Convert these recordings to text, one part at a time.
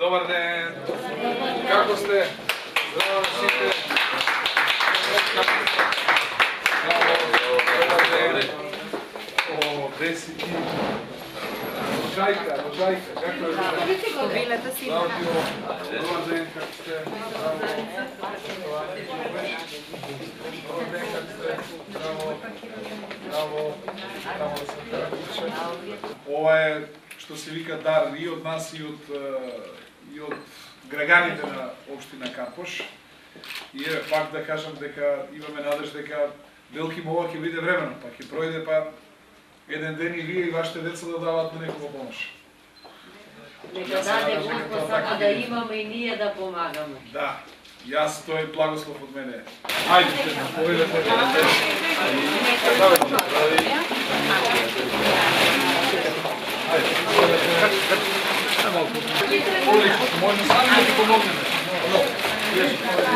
Добар ден. Како сте? Здраво сите. Добар ден. О, десети. Роđajka, kako je? Билата си. Добар ден, како сте? Браво. Добар ден, како сте? Браво. Браво. Браво да се каракуće. Ова е, што се вика, дар и од нас и од граѓаните на општина Карпош. И еве пак да кажам дека имаме надеж дека Белким ова ќе биде времено, па ќе пројде па еден ден и вие и вашите деца да дават на некого помош. Нека даде Господ само да имаме и ние да помагаме. Да, јас тој благослов од мене. Ајде, поведете. Може сами да ти помогнеме.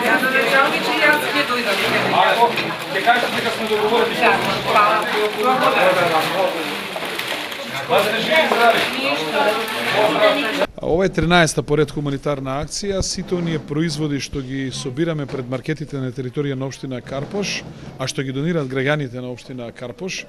Ја да не жалби, че јас ќе дојдам. Ако ќе кажете дека сме договорени. Да, хвала. Да сте живи и здрави. Ова е 13-та поред хуманитарна акција. Сите оние производи што ги собираме пред маркетите на територија на општина Карпош, а што ги донираат граѓаните на општина Карпош,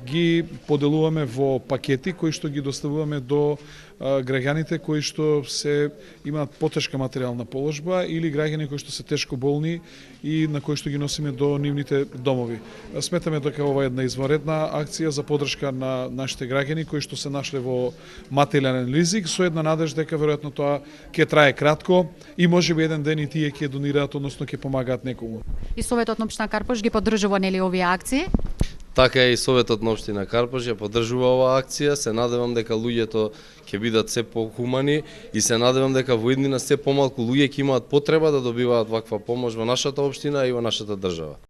ги поделуваме во пакети кои што ги доставуваме до граѓаните кои што се имаат потешка материјална положба или граѓани кои што се тешко болни и на кои што ги носиме до нивните домови. Сметаме дека ова е една извонредна акција за поддршка на нашите граѓани кои што се нашле во материјален ризик, со една надеж дека веројатно тоа ќе трае кратко и можеби еден ден и тие ќе донираат, односно ќе помагаат некому. И Советот на општина Карпош ги поддржува нели овие акции? Така и Советот на општина Карпош ја поддржува оваа акција. Се надевам дека луѓето ќе бидат се похумани и се надевам дека во иднина се помалку луѓе ќе имаат потреба да добиваат ваква помош во нашата општина и во нашата држава.